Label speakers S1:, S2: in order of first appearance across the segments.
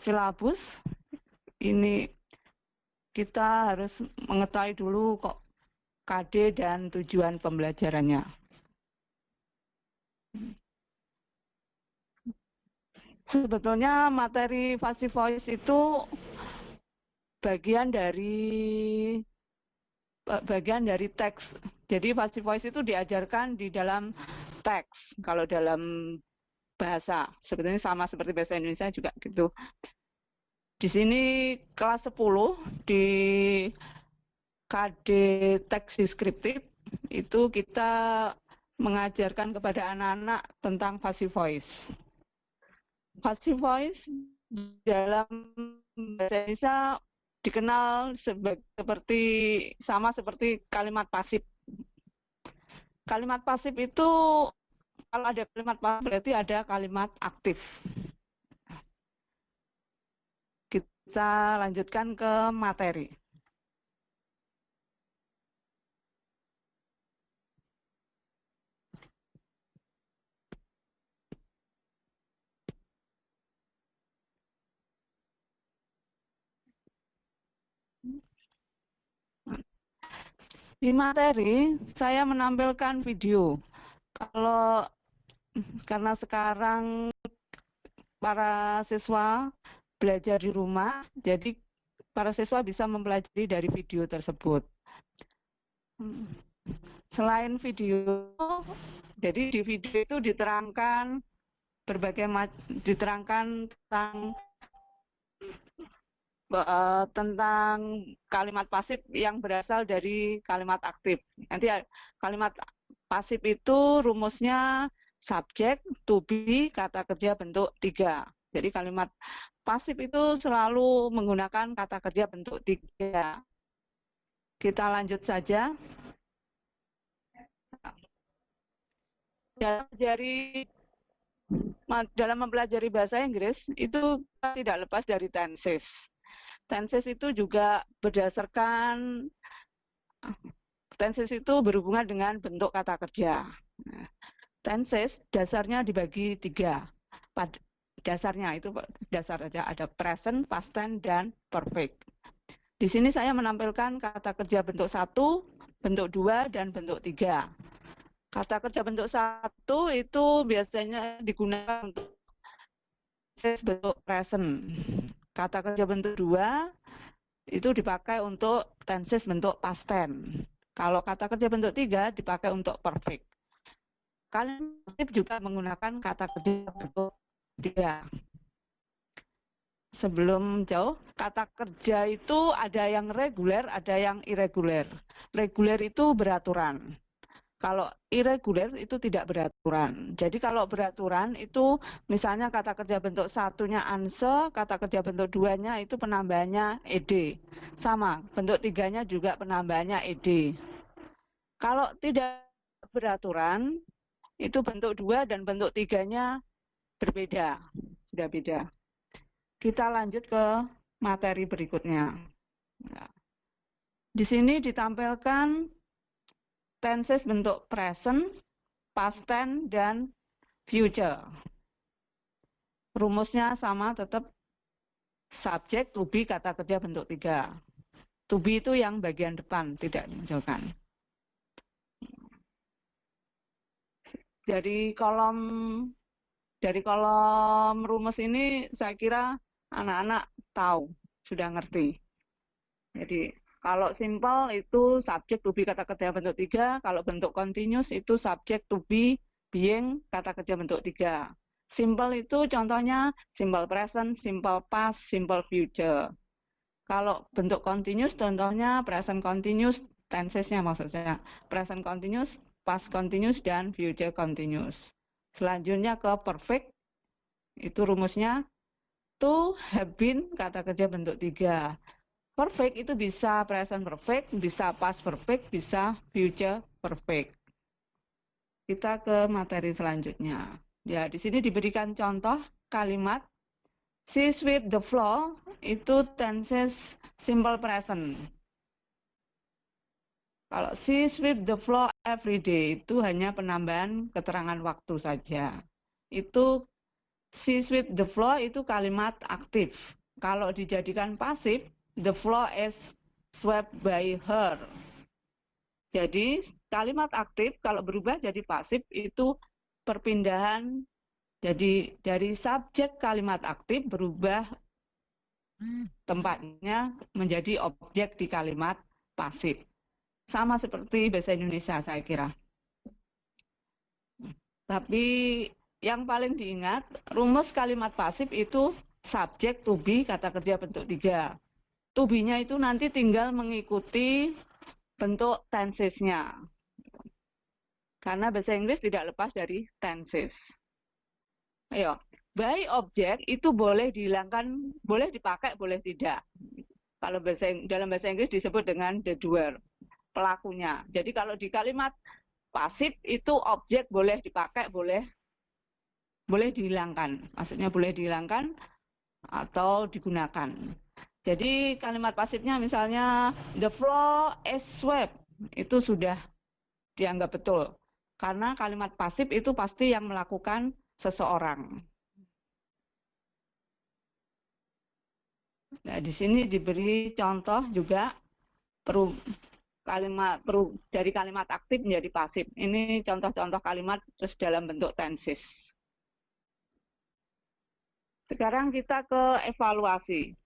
S1: silabus ini kita harus mengetahui dulu kok KD dan tujuan pembelajarannya. Sebetulnya materi Passive Voice itu bagian dari teks. Jadi Passive Voice itu diajarkan di dalam teks. Kalau dalam bahasa, sebetulnya sama seperti bahasa Indonesia juga gitu. Di sini kelas 10 di KD teks deskriptif itu kita mengajarkan kepada anak-anak tentang Passive Voice. Passive voice dalam bahasa Indonesia dikenal sama seperti kalimat pasif. Kalimat pasif itu kalau ada kalimat pasif berarti ada kalimat aktif. Kita lanjutkan ke materi. Di materi saya menampilkan video. Karena sekarang para siswa belajar di rumah, jadi para siswa bisa mempelajari dari video tersebut. Selain video, jadi di video itu diterangkan tentang kalimat pasif yang berasal dari kalimat aktif. Nanti kalimat pasif itu rumusnya subjek, to be, kata kerja bentuk 3. Jadi kalimat pasif itu selalu menggunakan kata kerja bentuk 3. Kita lanjut saja. Dalam mempelajari bahasa Inggris itu tidak lepas dari tenses. Tenses itu juga tenses itu berhubungan dengan bentuk kata kerja. Tenses dasarnya dibagi 3. Dasarnya ada present, past tense, dan perfect. Di sini saya menampilkan kata kerja bentuk 1, bentuk 2, dan bentuk 3. Kata kerja bentuk 1 itu biasanya digunakan untuk bentuk present. Kata kerja bentuk 2 itu dipakai untuk tenses bentuk past tense. Kalau kata kerja bentuk 3 dipakai untuk perfect. Kalimat juga menggunakan kata kerja bentuk 3. Sebelum jauh, kata kerja itu ada yang reguler, ada yang irregular. Reguler itu beraturan. Kalau irregular itu tidak beraturan. Jadi kalau beraturan itu misalnya kata kerja bentuk 1-nya anse, kata kerja bentuk 2-nya itu penambahannya ed. Sama, bentuk 3-nya juga penambahannya ed. Kalau tidak beraturan, itu bentuk 2 dan bentuk 3-nya berbeda. Sudah beda. Kita lanjut ke materi berikutnya. Di sini ditampilkan tenses bentuk present, past tense, dan future. Rumusnya sama, tetap subjek, to be, kata kerja bentuk 3. To be itu yang bagian depan, tidak dimunculkan. Dari kolom rumus ini saya kira anak-anak tahu, sudah ngerti. Jadi kalau simple itu subjek, to be, kata kerja bentuk 3. Kalau bentuk continuous itu subjek, to be, being, kata kerja bentuk 3. Simple itu contohnya simple present, simple past, simple future. Kalau bentuk continuous contohnya present continuous, tensesnya maksudnya present continuous, past continuous, dan future continuous. Selanjutnya ke perfect, itu rumusnya to, have been, kata kerja bentuk 3. Perfect itu bisa present perfect, bisa past perfect, bisa future perfect. Kita ke materi selanjutnya. Ya, di sini diberikan contoh kalimat she sweep the floor itu tenses simple present. Kalau she sweep the floor every day itu hanya penambahan keterangan waktu saja. Itu She swept the floor itu kalimat aktif. Kalau dijadikan pasif, the floor is swept by her. Jadi kalimat aktif kalau berubah jadi pasif itu perpindahan jadi dari subjek kalimat aktif berubah tempatnya menjadi objek di kalimat pasif. Sama seperti bahasa Indonesia saya kira. Tapi yang paling diingat, rumus kalimat pasif itu subjek, to be, kata kerja bentuk 3. To be-nya itu nanti tinggal mengikuti bentuk tenses-nya. Karena bahasa Inggris tidak lepas dari tenses. Ayo, by objek itu boleh dihilangkan, boleh dipakai, boleh tidak. Kalau dalam bahasa Inggris disebut dengan the doer, pelakunya. Jadi kalau di kalimat pasif itu objek boleh dipakai, boleh dihilangkan. Maksudnya boleh dihilangkan atau digunakan. Jadi kalimat pasifnya misalnya the floor is swept, itu sudah dianggap betul. Karena kalimat pasif itu pasti yang melakukan seseorang. Nah, di sini diberi contoh juga dari kalimat aktif menjadi pasif. Ini contoh-contoh kalimat terus dalam bentuk tenses. Sekarang kita ke evaluasi.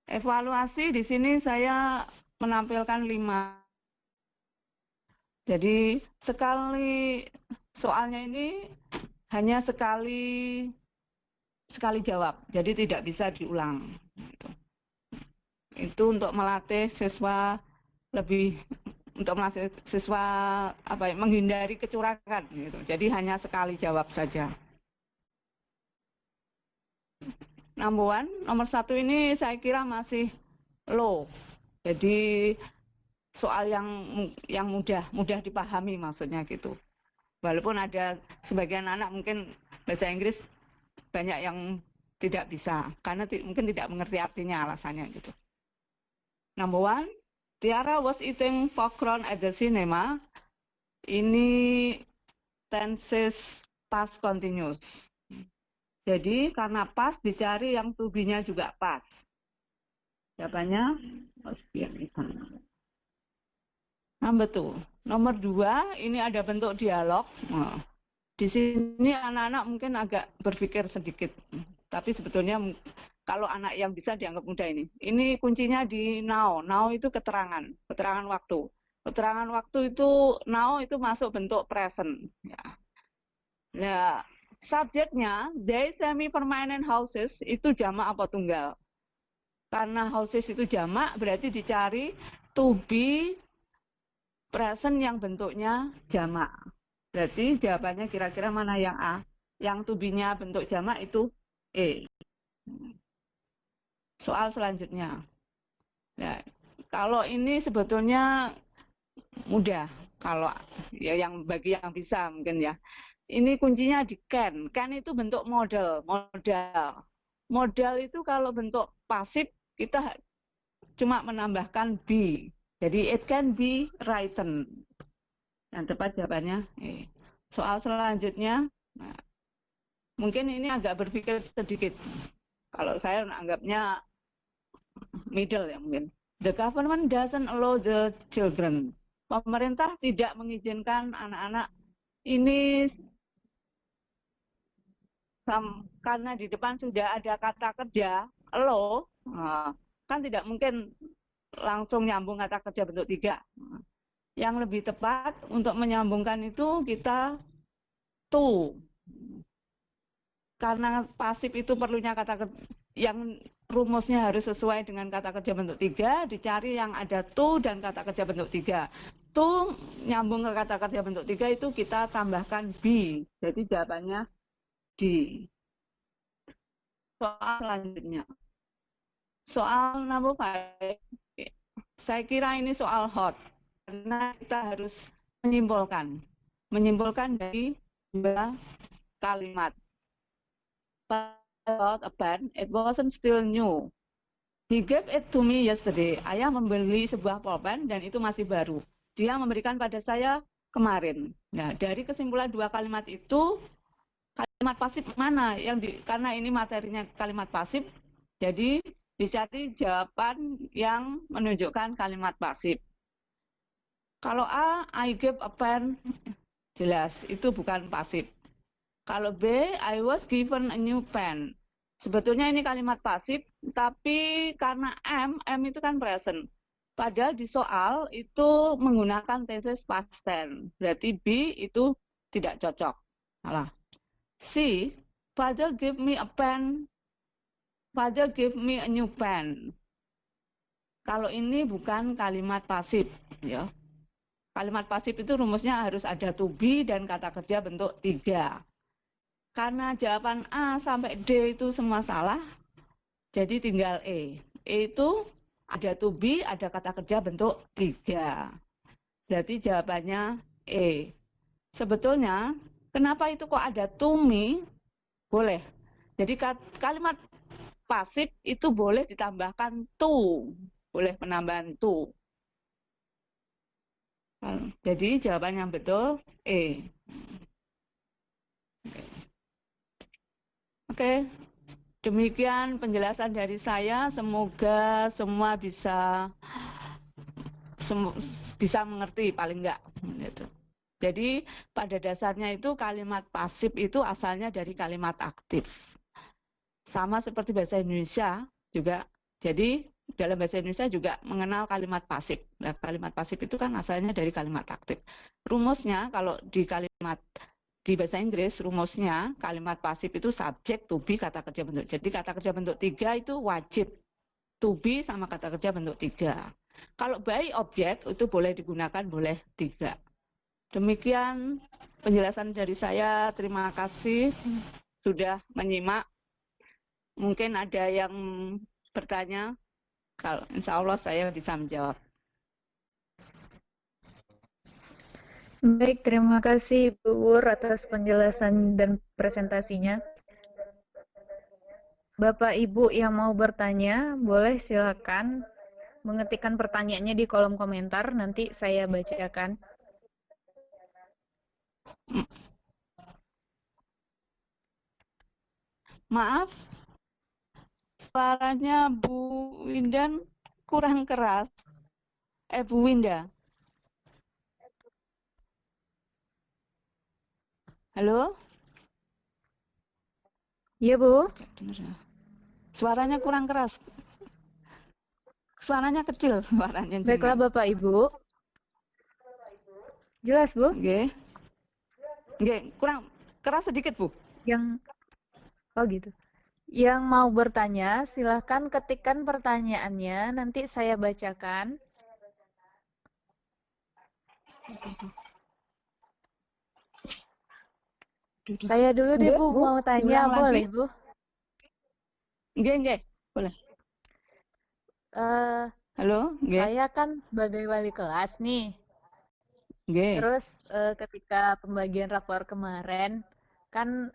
S1: Evaluasi di sini saya menampilkan 5. Jadi sekali soalnya ini hanya sekali jawab, jadi tidak bisa diulang. Itu untuk melatih siswa menghindari kecurangan gitu. Jadi hanya sekali jawab saja. Nomor 1 ini saya kira masih low. Jadi soal yang mudah dipahami maksudnya gitu. Walaupun ada sebagian anak mungkin bahasa Inggris banyak yang tidak bisa karena mungkin tidak mengerti artinya alasannya gitu. Nomor 1, Tiara was eating popcorn at the cinema. Ini tenses past continuous. Jadi karena pas dicari yang to be-nya juga pas. Jawabannya betul. Nomor 2, ini ada bentuk dialog. Nah, di sini anak-anak mungkin agak berpikir sedikit. Tapi sebetulnya kalau anak yang bisa dianggap mudah ini. Ini kuncinya di now. Now itu keterangan waktu. Keterangan waktu itu now itu masuk bentuk present. Ya. Nah, subjeknya they semi permanent houses itu jamak apa tunggal? Karena houses itu jamak berarti dicari to be present yang bentuknya jamak. Berarti jawabannya kira-kira mana yang A? Yang to be-nya bentuk jamak itu E. Soal selanjutnya. Nah, kalau ini sebetulnya mudah. Kalau ya yang bagi yang bisa mungkin ya. Ini kuncinya di can. Can itu bentuk modal. Modal itu kalau bentuk pasif kita cuma menambahkan be. Jadi it can be written. Yang tepat jawabannya E. Soal selanjutnya, nah, mungkin ini agak berpikir sedikit. Kalau saya anggapnya middle ya mungkin. The government doesn't allow the children. Pemerintah tidak mengizinkan anak-anak ini karena di depan sudah ada kata kerja allow, kan tidak mungkin langsung nyambung kata kerja bentuk 3. Yang lebih tepat untuk menyambungkan itu kita to. Karena pasif itu perlunya kata kerja yang rumusnya harus sesuai dengan kata kerja bentuk 3, dicari yang ada to dan kata kerja bentuk 3. To nyambung ke kata kerja bentuk 3 itu kita tambahkan be. Jadi jawabannya D. Soal selanjutnya. Soal nomor 5. Saya kira ini soal hot. Karena kita harus menyimpulkan dari 2 kalimat. About a pen, it wasn't still new. He gave it to me yesterday. Ayah membeli sebuah pulpen dan itu masih baru. Dia memberikan pada saya kemarin. Nah, dari kesimpulan dua kalimat itu, kalimat pasif mana karena ini materinya kalimat pasif, jadi dicari jawaban yang menunjukkan kalimat pasif. Kalau A, I gave a pen, jelas itu bukan pasif. Kalau B, I was given a new pen. Sebetulnya ini kalimat pasif, tapi karena M itu kan present. Padahal di soal itu menggunakan tenses past tense. Berarti B itu tidak cocok. Salah. C, father give me a pen. Father give me a new pen. Kalau ini bukan kalimat pasif, ya. Kalimat pasif itu rumusnya harus ada to be dan kata kerja bentuk 3. Karena jawaban A sampai D itu semua salah, jadi tinggal E. E itu ada to be, ada kata kerja bentuk 3. Berarti jawabannya E. Sebetulnya, kenapa itu kok ada to me? Boleh. Jadi kalimat pasif itu boleh ditambahkan to. Boleh penambahan to. Jadi jawaban yang betul E. Oke, demikian penjelasan dari saya. Semoga semua bisa mengerti paling enggak. Gitu. Jadi pada dasarnya itu kalimat pasif itu asalnya dari kalimat aktif. Sama seperti bahasa Indonesia juga. Jadi dalam bahasa Indonesia juga mengenal kalimat pasif. Nah, kalimat pasif itu kan asalnya dari kalimat aktif. Rumusnya kalau di bahasa Inggris, rumusnya kalimat pasif itu subject, to be, kata kerja bentuk. Jadi kata kerja bentuk 3 itu wajib. To be sama kata kerja bentuk 3. Kalau by objek itu boleh digunakan, boleh tidak. Demikian penjelasan dari saya. Terima kasih sudah menyimak. Mungkin ada yang bertanya. Kalau insya Allah saya bisa menjawab.
S2: Baik, terima kasih Bu Wur atas penjelasan dan presentasinya. Bapak Ibu yang mau bertanya, boleh silakan mengetikkan pertanyaannya di kolom komentar, nanti saya bacakan.
S1: Maaf, suaranya Bu Windan kurang keras. Bu Winda. Halo?
S2: Iya, Bu.
S1: Suaranya kurang keras. Suaranya kecil, suaranya.
S2: Baiklah Bapak Ibu. Jelas, Bu?
S1: Oke. Oke, kurang keras sedikit, Bu.
S2: Oh gitu. Yang mau bertanya, silahkan ketikkan pertanyaannya, nanti saya bacakan. Saya dulu deh, Bu, mau tanya, boleh, Bu?
S1: Nggih, boleh. Halo,
S2: saya kan sebagai wali kelas nih. Terus ketika pembagian rapor kemarin, kan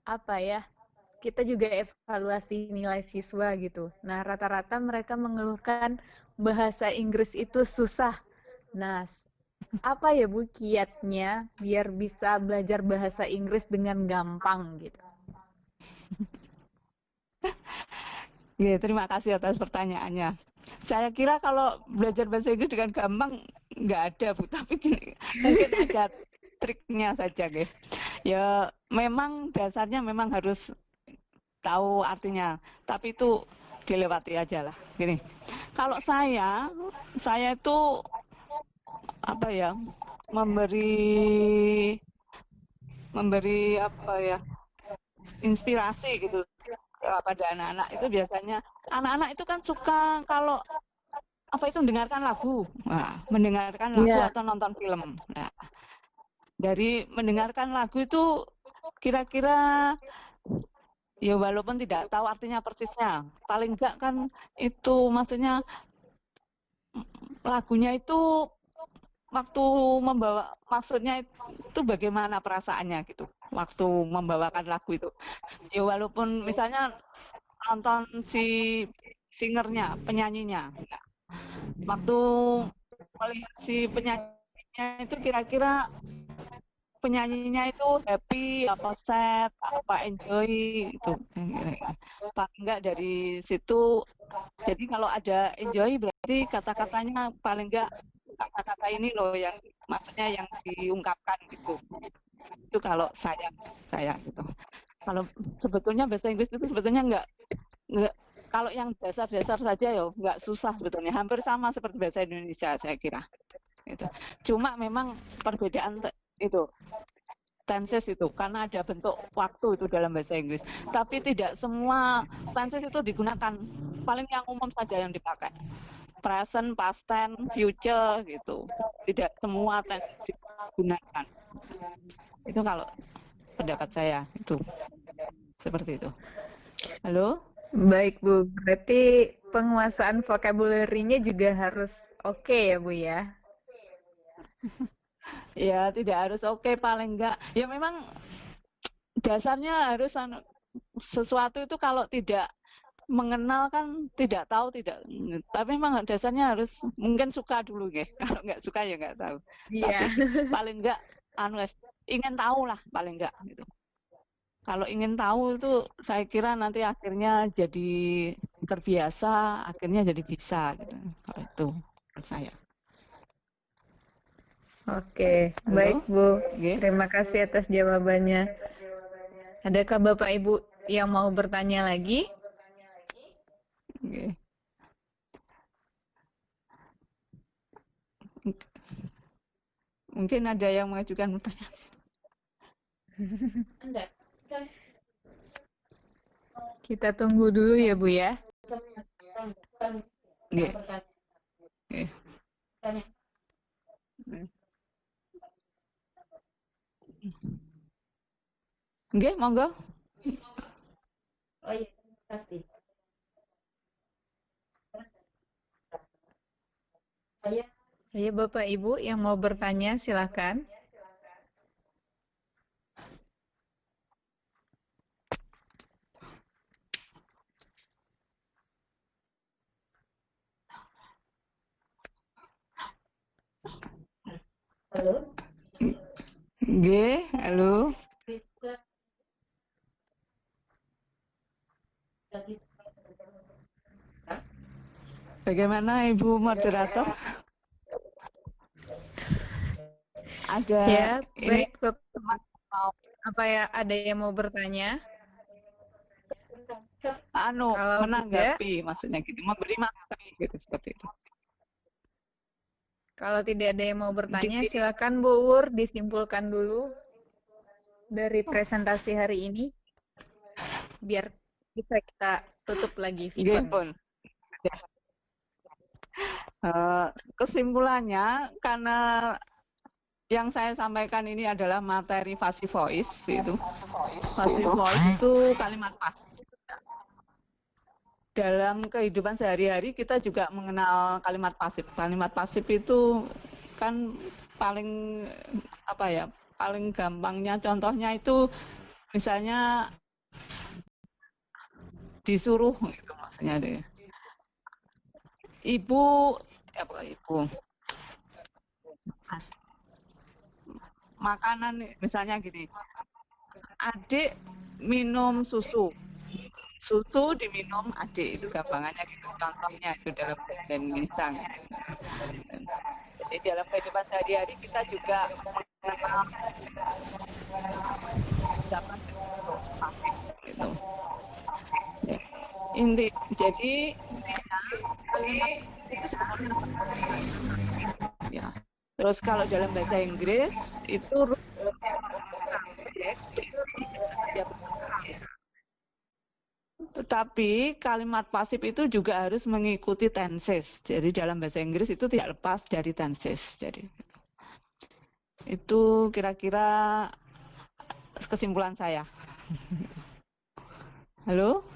S2: apa ya, kita juga evaluasi nilai siswa gitu. Nah, rata-rata mereka mengeluhkan bahasa Inggris itu susah. Nah, apa ya Bu kiatnya biar bisa belajar bahasa Inggris dengan gampang gitu?
S1: Ya, terima kasih atas pertanyaannya. Saya kira kalau belajar bahasa Inggris dengan gampang nggak ada, Bu. Tapi mungkin ada triknya saja, guys. Ya, memang dasarnya memang harus tahu artinya. Tapi itu dilewati aja lah. Gini, kalau saya itu apa ya, memberi apa ya, inspirasi gitu pada anak-anak. Itu biasanya anak-anak itu kan suka kalau apa itu mendengarkan lagu. Nah, mendengarkan lagu atau nonton film. Nah, dari mendengarkan lagu itu kira-kira ya walaupun tidak tahu artinya persisnya, paling enggak kan itu maksudnya lagunya itu waktu membawa maksudnya itu bagaimana perasaannya gitu waktu membawakan lagu itu. Ya walaupun misalnya nonton si singernya, penyanyinya. Nah, waktu melihat si penyanyi itu kira-kira penyanyinya itu happy apa sad apa enjoy itu paling enggak dari situ. Jadi kalau ada enjoy berarti kata-katanya paling enggak kata-kata ini loh yang maksudnya yang diungkapkan gitu. Itu kalau saya gitu. Kalau sebetulnya bahasa Inggris itu sebetulnya enggak kalau yang dasar-dasar saja ya enggak susah sebetulnya, hampir sama seperti bahasa Indonesia saya kira. Gitu. Cuma memang perbedaan itu tenses itu karena ada bentuk waktu itu dalam bahasa Inggris. Tapi tidak semua tenses itu digunakan. Paling yang umum saja yang dipakai. Present, past tense, future gitu. Tidak semua tenses digunakan. Itu kalau pendapat saya itu. Seperti itu. Halo?
S2: Baik, Bu. Berarti penguasaan vocabulary-nya juga harus oke ya, Bu ya?
S1: Ya, tidak harus oke, paling enggak. Ya memang dasarnya harus sesuatu itu kalau tidak mengenal kan tidak tahu tidak, tapi memang dasarnya harus mungkin suka dulu ya. Kalau nggak suka ya nggak tahu.
S2: Iya.
S1: Tapi paling nggak ingin tahu lah paling nggak gitu. Kalau ingin tahu itu saya kira nanti akhirnya jadi terbiasa, akhirnya jadi bisa gitu. Kalau itu menurut saya.
S2: Oke, baik
S1: Halo?
S2: Bu.
S1: Oke.
S2: Terima kasih atas jawabannya. Adakah Bapak Ibu yang mau bertanya lagi?
S1: Oke. Mungkin ada yang mengajukan pertanyaan.
S2: Kita tunggu dulu ya Bu ya.
S1: Oke. Oke, monggo.
S3: Oh iya, pasti.
S2: Ayo Bapak Ibu yang mau bertanya silakan.
S3: Halo?
S1: Oke, halo. Bagaimana Ibu moderator? Ada
S2: Ya,
S1: ini
S2: baik Bapak. Apa ya, ada yang mau bertanya? Kalau
S1: menanggapi maksudnya gitu, memberi materi gitu seperti itu.
S2: Kalau tidak ada yang mau bertanya, silakan Bu Ur disimpulkan dulu dari presentasi hari ini, biar bisa kita tutup lagi videonya.
S1: Kesimpulannya, karena yang saya sampaikan ini adalah materi passive voice itu. Passive voice itu kalimat pasif. Dalam kehidupan sehari-hari kita juga mengenal kalimat pasif. Kalimat pasif itu kan paling apa ya? Paling gampangnya contohnya itu misalnya disuruh gitu maksudnya deh. Ibu makanan misalnya gini. Adik minum susu. Susu diminum adik, itu gampangannya gitu, contohnya itu dalam bahasa Indonesia. Jadi dalam kehidupan sehari-hari kita juga mengenal ucapan pasif gitu. Jadi itu sebetulnya ya. Terus kalau dalam bahasa Inggris itu tetapi kalimat pasif itu juga harus mengikuti tenses. Jadi dalam bahasa Inggris itu tidak lepas dari tenses. Jadi itu kira-kira kesimpulan saya. Halo?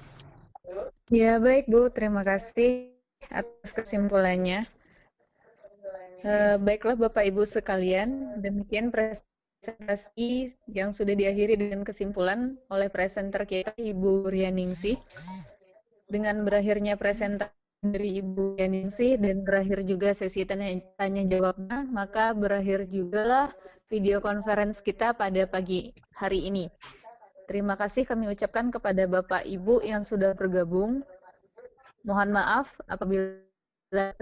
S2: Ya, baik Bu. Terima kasih atas kesimpulannya. Baiklah Bapak Ibu sekalian, demikian presentasi yang sudah diakhiri dengan kesimpulan oleh presenter kita Ibu Rianingsih. Dengan berakhirnya presentasi dari Ibu Yaningsih dan berakhir juga sesi tanya jawabnya, maka berakhir juga lah video conference kita pada pagi hari ini. Terima kasih kami ucapkan kepada Bapak Ibu yang sudah bergabung. Mohon maaf apabila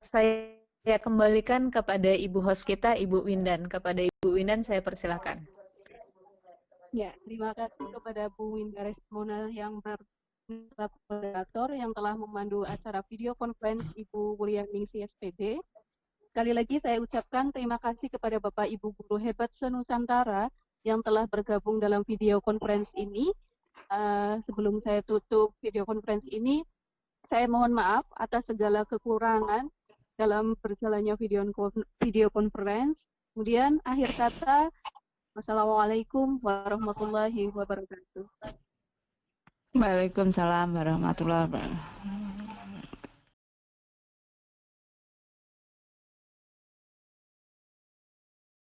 S2: saya kembalikan kepada Ibu host kita, Ibu Windan. Kepada Ibu Windan saya persilahkan.
S4: Ya, terima kasih kepada Bu Winda Resmona yang moderator yang telah memandu acara video conference Ibu Wulianingsih SPD. Sekali lagi saya ucapkan terima kasih kepada Bapak Ibu guru hebat senusantara yang telah bergabung dalam video conference ini. Sebelum saya tutup video conference ini, saya mohon maaf atas segala kekurangan dalam berjalannya video conference. Kemudian akhir kata, wassalamualaikum warahmatullahi wabarakatuh.
S1: Waalaikumsalam warahmatullahi wabarakatuh.